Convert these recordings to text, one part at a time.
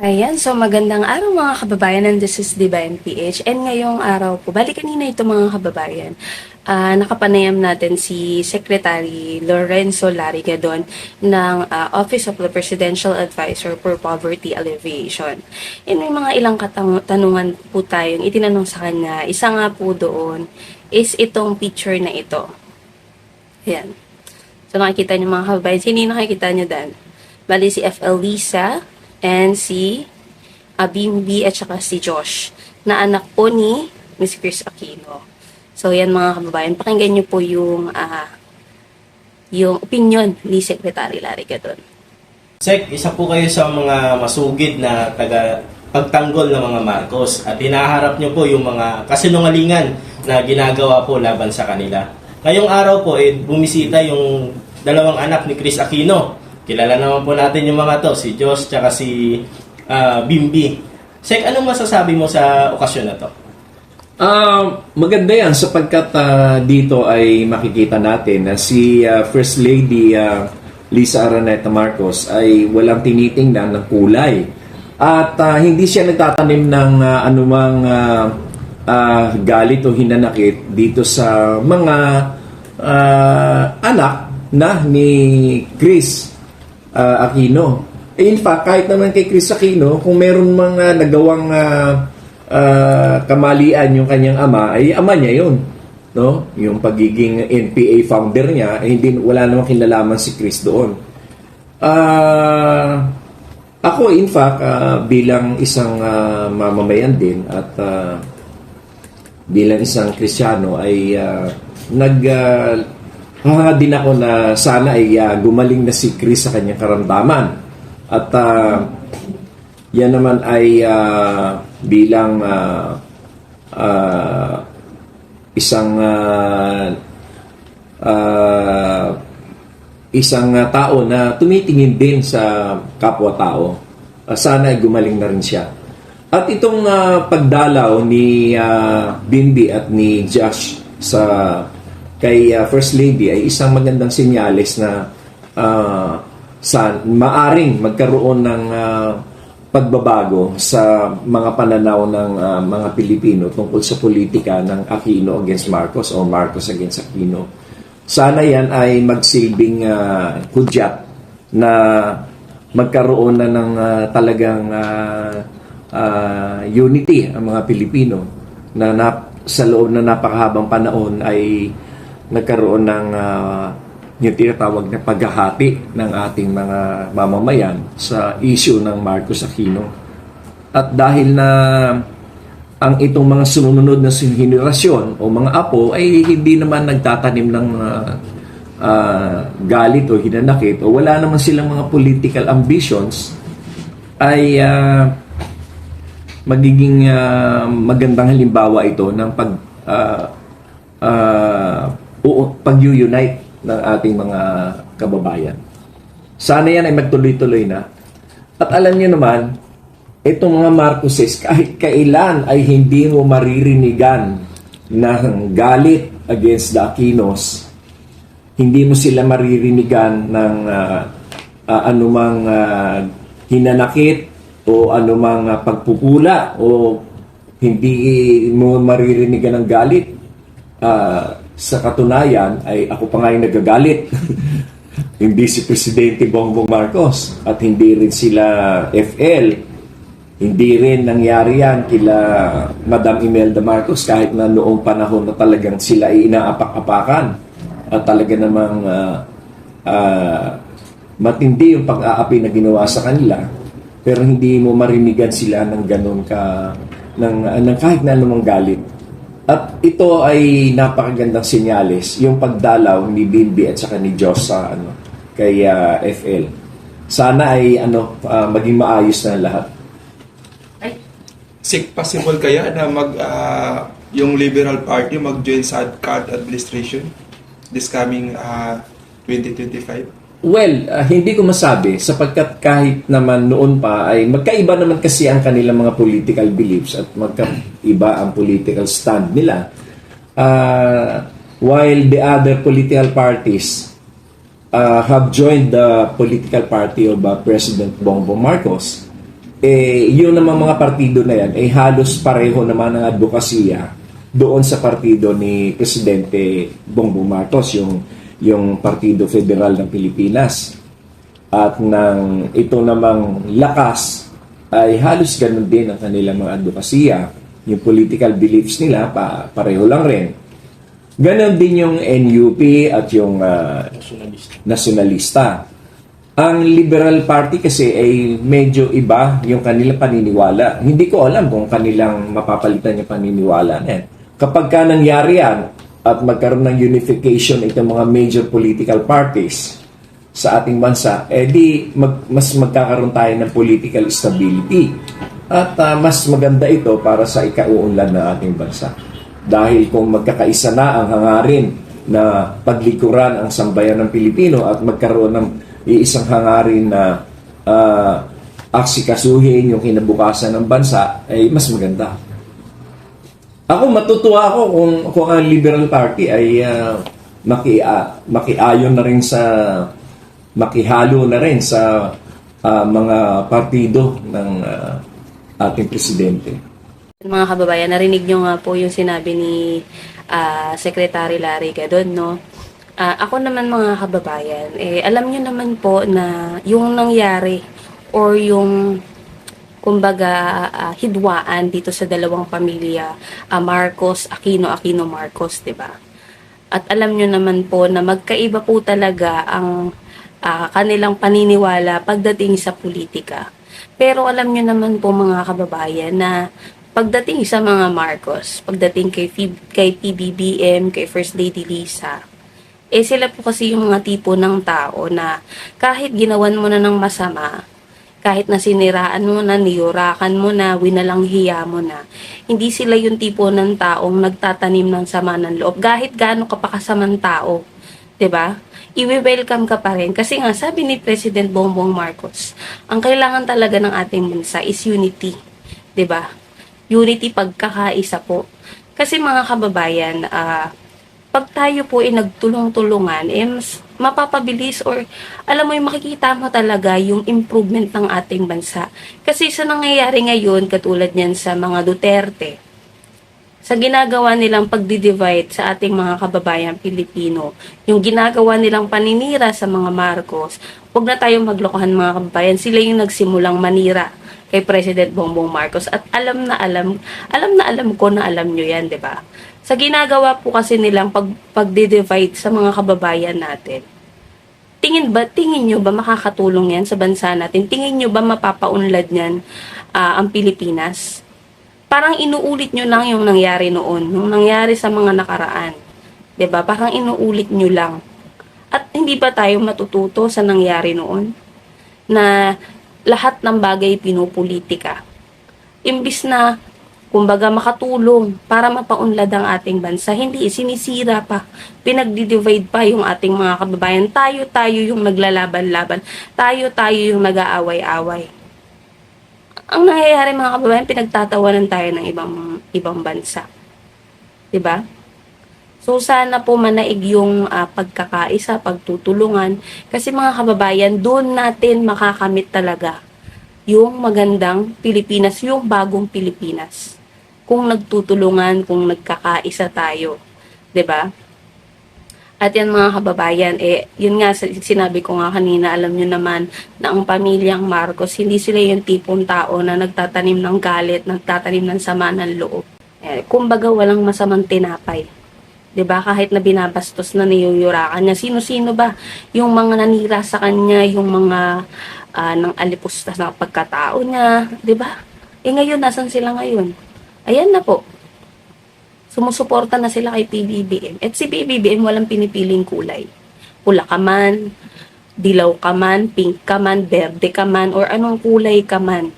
Ayan, so magandang araw mga kababayan, and this is Divine PH. And ngayong araw po, bali kanina ito mga kababayan, nakapanayam natin si Secretary Lorenzo Larigadon ng Office of the Presidential Advisor for Poverty Alleviation. And may mga ilang katanungan po tayong itinanong sa kanya. Isa nga po doon is itong picture na ito. Ayan. So nakikita niyo mga kababayan, sino yung nakikita niyo dan? Bali si FL Lisa, and si Bimbi at saka si Josh, na anak po ni Miss Chris Aquino. So yan mga kababayan, pakinggan niyo po yung opinion ni Secretary Larigadon. Sek, isa po kayo sa mga masugid na pagtanggol ng mga Marcos at hinaharap niyo po yung mga kasinungalingan na ginagawa po laban sa kanila. Ngayong araw po, bumisita yung dalawang anak ni Chris Aquino. Kilala naman po natin yung mga to, si Josh tsaka si Bimbi. Sek, anong masasabi mo sa okasyon na to? Maganda yan sapagkat dito ay makikita natin na si First Lady Lisa Araneta Marcos ay walang tinitingnan ng kulay. At hindi siya nagtatanim ng anumang galit o hinanakit dito sa mga anak na ni Chris Aquino. In fact, kahit naman kay Chris Aquino, kung meron mga nagawang kamalian yung kanyang ama, ay ama niya yun. No? Yung pagiging NPA founder niya, hindi, wala namang kinalaman si Chris doon. Ako, in fact, bilang isang mamamayan din at bilang isang Kristiyano, ay din ako na sana ay gumaling na si Chris sa kanyang karamdaman. At yan naman ay bilang isang tao na tumitingin din sa kapwa-tao. Sana ay gumaling na rin siya. At itong pagdalaw ni Bimbi at ni Josh kay First Lady ay isang magandang senyales na maaring magkaroon ng pagbabago sa mga pananaw ng mga Pilipino tungkol sa politika ng Aquino against Marcos o Marcos against Aquino. Sana yan ay magsilbing hudyat na magkaroon na ng talagang unity ang mga Pilipino na sa loob na napakahabang panahon ay nagkaroon ng yung tinatawag na paghahati ng ating mga mamamayan sa issue ng Marcos Aquino. At dahil na ang itong mga sumunod na henerasyon o mga apo ay hindi naman nagtatanim ng galit o hinanakit o wala naman silang mga political ambitions, ay magiging magandang halimbawa ito ng pag-unite ng ating mga kababayan. Sana yan ay magtuloy-tuloy na. At alam niyo naman, itong mga Marcoses, kahit kailan ay hindi mo maririnigan ng galit against the Aquinos, hindi mo sila maririnigan ng anumang hinanakit o anumang pagpupula o hindi mo maririnigan ng galit. Sa katunayan ay ako pa nga yung nagagalit. Hindi si Presidente Bongbong Marcos at hindi rin sila FL. Hindi rin nangyari yan kila Madam Imelda Marcos kahit na noong panahon na talagang sila ay inaapak-apakan at talaga namang matindi yung pag-aapi na ginawa sa kanila, pero hindi mo marinigan sila ng ganun ng kahit na anumang galit. At ito ay napakagandang senyales, yung pagdalaw ni Bimbi at saka ni Josh sa kay FL. Sana ay maging maayos na lahat. Sik, possible kaya na yung Liberal Party mag-join sa ADCAT administration this coming 2025? Well, hindi ko masabi sapagkat kahit naman noon pa ay magkaiba naman kasi ang kanilang mga political beliefs at magkaiba ang political stand nila. While the other political parties have joined the political party of President Bongbong Marcos, yun naman mga partido na yan, halos pareho naman ng advokasya doon sa partido ni Presidente Bongbong Marcos, yung Partido Federal ng Pilipinas. At ng ito namang lakas ay halos ganun din ang kanilang mga advokasya. Yung political beliefs nila, pareho lang rin. Ganon din yung NUP at yung nasyonalista. Ang Liberal Party kasi ay medyo iba yung kanilang paniniwala. Hindi ko alam kung kanilang mapapalitan yung paniniwala na yan. Kapag ka nangyari yan at magkaroon ng unification itong mga major political parties sa ating bansa, mas magkakaroon tayo ng political stability. At mas maganda ito para sa ikauunlad ng ating bansa. Dahil kung magkakaisa na ang hangarin na paglikuran ang sambayan ng Pilipino at magkaroon ng iisang hangarin na aksikasuhin yung kinabukasan ng bansa, ay mas maganda. Ako, matutuwa ako kung ang Liberal Party ay makihalo na rin sa mga partido ng ating presidente. Mga kababayan, narinig nyo nga po yung sinabi ni Secretary Larry Gadon, no? Ako naman mga kababayan, alam nyo naman po na yung nangyari or yung kumbaga hidwaan dito sa dalawang pamilya, Marcos, Aquino Marcos, 'di ba? At alam nyo naman po na magkaiba po talaga ang kanilang paniniwala pagdating sa politika. Pero alam nyo naman po mga kababayan na pagdating sa mga Marcos, pagdating kay PBBM, kay First Lady Lisa, sila po kasi yung mga tipo ng tao na kahit ginawan mo na ng masama, kahit na siniraan mo na, niyurakan mo na, winalanghiya mo na, hindi sila yung tipo ng taong nagtatanim ng sama ng loob. Kahit gaano ka pa kasamang tao, 'di ba? I-welcome ka pa rin. Kasi nga, sabi ni President Bongbong Marcos, ang kailangan talaga ng ating bansa is unity. 'Di ba? Unity, pagkakaisa po. Kasi mga kababayan, pag tayo po ay nagtulong-tulungan, mas mapapabilis or alam mo yung makikita mo talaga yung improvement ng ating bansa. Kasi sa nangyayari ngayon, katulad niyan sa mga Duterte, sa ginagawa nilang pagdi-divide sa ating mga kababayan Pilipino, yung ginagawa nilang paninira sa mga Marcos, huwag na tayong maglokohan mga kababayan, sila yung nagsimulang manira kay President Bongbong Marcos at alam ko na alam nyo yan, di ba? Sa ginagawa po kasi nilang pagdi-divide sa mga kababayan natin, tingin nyo ba makakatulong yan sa bansa natin? Tingin nyo ba mapapaunlad yan ang Pilipinas? Parang inuulit nyo lang yung nangyari noon, yung nangyari sa mga nakaraan. 'Di ba? Parang inuulit nyo lang. At hindi ba tayo matututo sa nangyari noon? Na lahat ng bagay pinupolitika. Imbis na kumbaga makatulong para mapaunlad ang ating bansa, hindi, sinisira pa, pinagdi-divide pa yung ating mga kababayan. Tayo yung naglalaban-laban, tayo yung nag-aaway-away. Ang nangyayari mga kababayan, pinagtatawanan tayo ng ibang bansa. 'Di ba? So sana po manaig yung pagkakaisa, pagtutulungan, kasi mga kababayan, doon natin makakamit talaga yung magandang Pilipinas, yung bagong Pilipinas. Kung nagtutulungan, kung nagkakaisa tayo, 'di ba? At yan mga kababayan, yun nga sinabi ko nga kanina, alam nyo naman na ang pamilyang Marcos, hindi sila yung tipong tao na nagtatanim ng galit, nagtatanim ng sama ng loob. Kumbaga walang masamang tinapay. 'Di ba? Kahit na binabastos na niyuyurakan niya, sino-sino ba yung mga nanira sa kanya, yung mga nang alipustas na pagkatao niya, 'di ba? Ngayon nasan sila ngayon? Ayan na po. Sumusuporta na sila kay PBBM. At si PBBM walang pinipiling kulay. Pula ka man, dilaw ka man, pink ka man, berde ka man, or anong kulay ka man.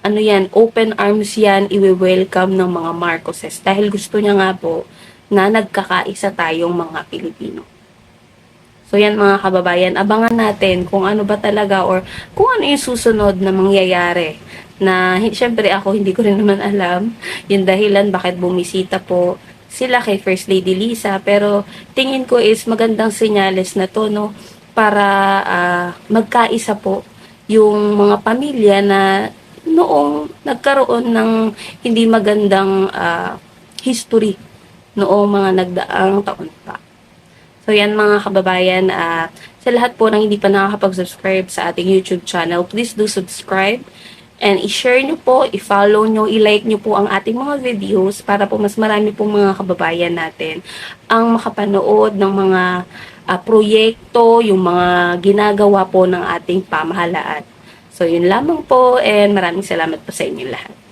Ano yan, open arms yan, iwe-welcome ng mga Marcoses. Dahil gusto niya nga po na nagkakaisa tayong mga Pilipino. So yan mga kababayan, abangan natin kung ano ba talaga or kung ano yung susunod na mangyayari. Na syempre ako hindi ko rin naman alam yung dahilan bakit bumisita po sila kay First Lady Lisa, pero tingin ko is magandang senyales na to, no, para magkaisa po yung mga pamilya na noong nagkaroon ng hindi magandang history noong mga nagdaang taon pa. So yan mga kababayan, sa lahat po ng hindi pa nakakapag-subscribe sa ating YouTube channel, please do subscribe and i-share nyo po, i-follow nyo, i-like nyo po ang ating mga videos para po mas marami pong mga kababayan natin ang makapanood ng mga proyekto, yung mga ginagawa po ng ating pamahalaan. So yun lamang po and maraming salamat po sa inyo lahat.